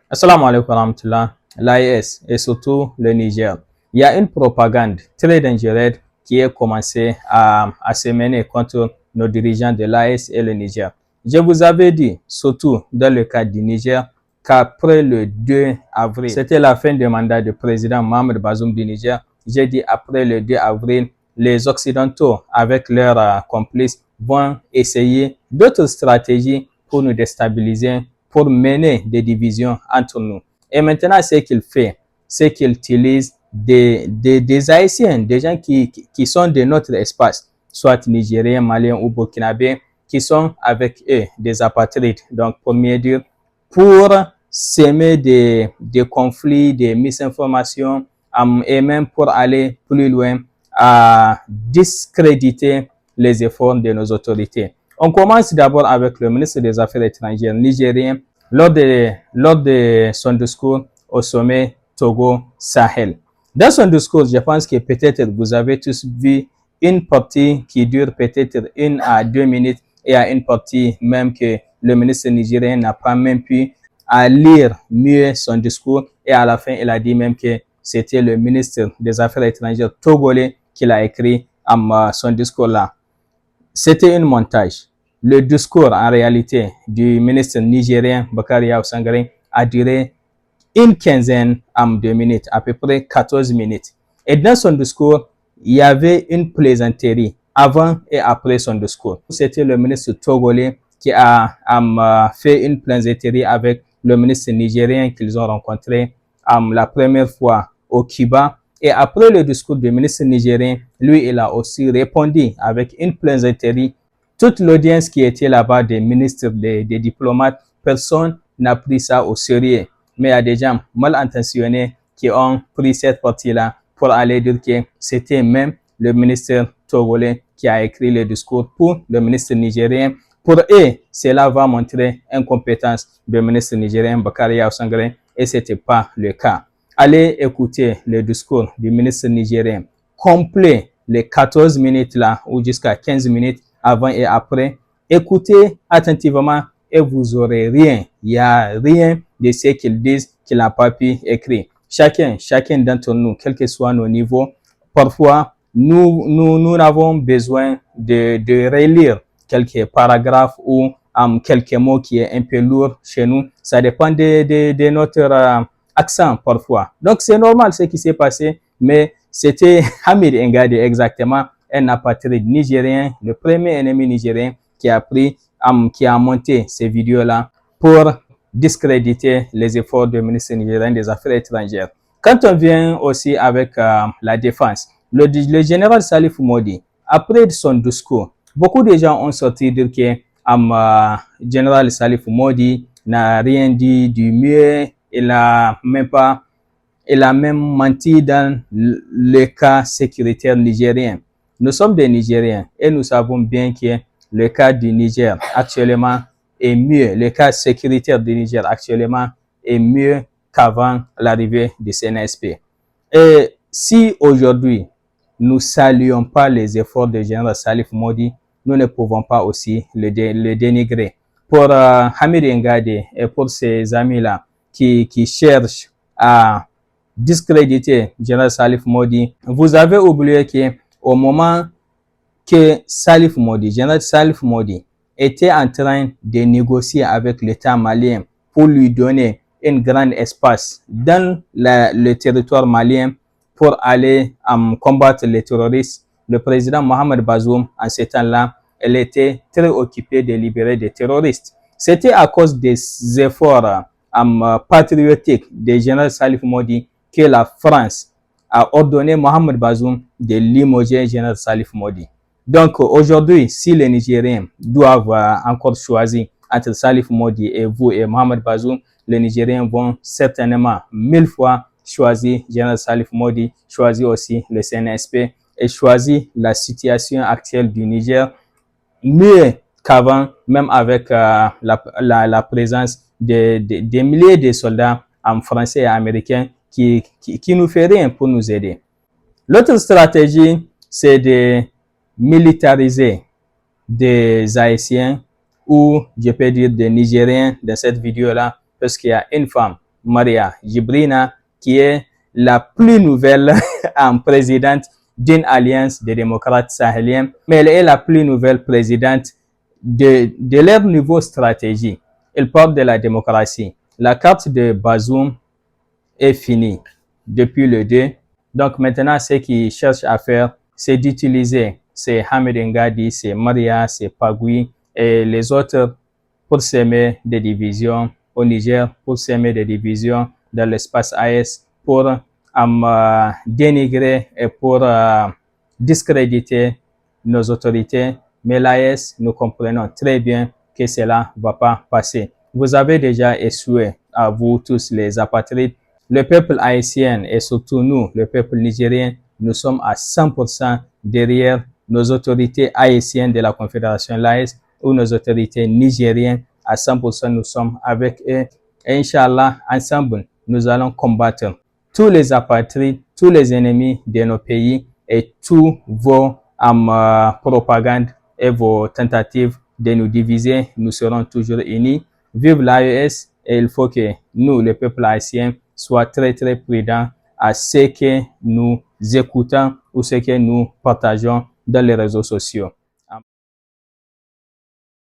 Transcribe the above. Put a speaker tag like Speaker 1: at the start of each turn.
Speaker 1: Assalamu alaikum warahmatullah. L'AES et surtout le Niger. Il y a une propagande très dangereuse qui est commencée à se mener contre nos dirigeants de l'AES et le Niger. Je vous avais dit, surtout dans le cas du Niger, qu'après le 2 avril, c'était la fin du mandat du président Mohamed Bazoum du Niger. J'ai dit après le 2 avril, les Occidentaux, avec leurs complices, vont essayer d'autres stratégies pour nous déstabiliser, pour mener des divisions entre nous. Et maintenant, ce qu'il fait, c'est qu'il utilise des Haïtiens, des gens qui sont de notre espace, soit Nigériens, Maliens ou Burkinabés, qui sont avec eux des apatrides. Donc, pour mieux dire, pour s'aimer des conflits, des misinformations, et même pour aller plus loin, à discréditer les efforts de nos autorités. On commence d'abord avec le ministre des Affaires étrangères nigérien lors de son discours au sommet Togo-Sahel. Dans son discours, je pense que peut-être vous avez tous vu une partie qui dure peut-être 1 à 2 minutes et à une partie même que le ministre nigérien n'a pas même pu lire mieux son discours et à la fin, il a dit même que c'était le ministre des Affaires étrangères togolais qui l'a écrit son discours-là. C'était un montage. Le discours, en réalité, du ministre nigérien Bakari Yao Sangaré a duré une quinzaine de minutes, à peu près 14 minutes. Et dans son discours, il y avait une plaisanterie avant et après son discours. C'était le ministre togolais qui a fait une plaisanterie avec le ministre nigérien qu'ils ont rencontré la première fois au Cuba. Et après le discours du ministre nigérien, lui, il a aussi répondu avec une plaisanterie. Toute l'audience qui était là-bas, des ministres, des diplomates, personne n'a pris ça au sérieux. Mais il y a des gens mal intentionnés qui ont pris cette partie-là pour aller dire que c'était même le ministre togolais qui a écrit le discours pour le ministre nigérien. Pour eux, cela va montrer incompétence du ministre nigérien Bakari Yao Sangaré et ce n'était pas le cas. Allez écouter le discours du ministre nigérien complet, les 14 minutes là, ou jusqu'à 15 minutes avant et après. Écoutez attentivement et vous aurez rien. Il n'y a rien de ce qu'ils disent qu'il n'a pas pu écrire. Chacun d'entre nous, quel que soit nos niveaux, parfois, nous avons besoin de relire quelques paragraphes ou quelques mots qui est un peu lourd chez nous. Ça dépend de notre accent parfois. Donc, c'est normal ce qui s'est passé, mais c'était Hamid Ngade exactement, un apatride nigérien, le premier ennemi nigérien qui a monté ces vidéos-là pour discréditer les efforts du ministre nigérien des Affaires étrangères. Quand on vient aussi avec la défense, le général Salif Modi, après son discours, beaucoup de gens ont sorti dire que le général Salif Modi n'a rien dit du mieux, il a même menti dans le cas sécuritaire nigérien. Nous sommes des Nigériens et nous savons bien que le cas du Niger actuellement est mieux, le cas sécuritaire du Niger actuellement est mieux qu'avant l'arrivée du CNSP. Et si aujourd'hui, nous ne saluons pas les efforts du général Salif Modi, nous ne pouvons pas aussi le dénigrer. Pour Hamid Ngade et pour ses amis-là qui cherchent à discréditer le général Salif Modi, vous avez oublié qu'au moment que général Salif Modi, était en train de négocier avec l'État malien pour lui donner un grand espace dans le territoire malien pour aller combattre les terroristes. Le président Mohamed Bazoum, en ce temps-là, elle était très occupée de libérer des terroristes. C'était à cause des efforts patriotiques du général Salif Modi que la France a ordonné Mohamed Bazoum de limoger le général Salif Modi. Donc aujourd'hui, si les Nigériens doivent encore choisir entre Salif Modi et vous et Mohamed Bazoum, les Nigériens vont certainement 1000 fois choisir général Salif Modi, choisir aussi le CNSP et choisir la situation actuelle du Niger mieux qu'avant, même avec la présence des milliers de soldats français et américains qui nous fait rien pour nous aider. L'autre stratégie, c'est de militariser des Haïtiens ou je peux dire des Nigériens dans cette vidéo-là parce qu'il y a une femme Maria Jibrina, qui est la plus nouvelle présidente d'une alliance des démocrates sahéliens, mais elle est la plus nouvelle présidente de leur niveau stratégique. Elle parle de la démocratie. La carte de Bazoum est finie depuis le 2. Donc maintenant, ce qu'ils cherchent à faire, c'est d'utiliser ces Hamed Ngadi, ces Maria, ces Pagui et les autres pour s'aimer des divisions au Niger, pour s'aimer des divisions dans l'espace AES, pour dénigrer et pour discréditer nos autorités. Mais l'AES, nous comprenons très bien que cela ne va pas passer. Vous avez déjà échoué, à vous tous les apatrides. Le peuple haïtien et surtout nous, le peuple nigérien, nous sommes à 100% derrière nos autorités haïtiennes de la Confédération l'AES ou nos autorités nigériennes. À 100%, nous sommes avec eux. Et Inch'Allah, ensemble, nous allons combattre tous les apatrides, tous les ennemis de nos pays et tous vos propagandes et vos tentatives de nous diviser. Nous serons toujours unis. Vive l'AES et il faut que nous, le peuple haïtien, soient très très prudents à ce que nous écoutons ou ce que nous partageons dans les réseaux sociaux.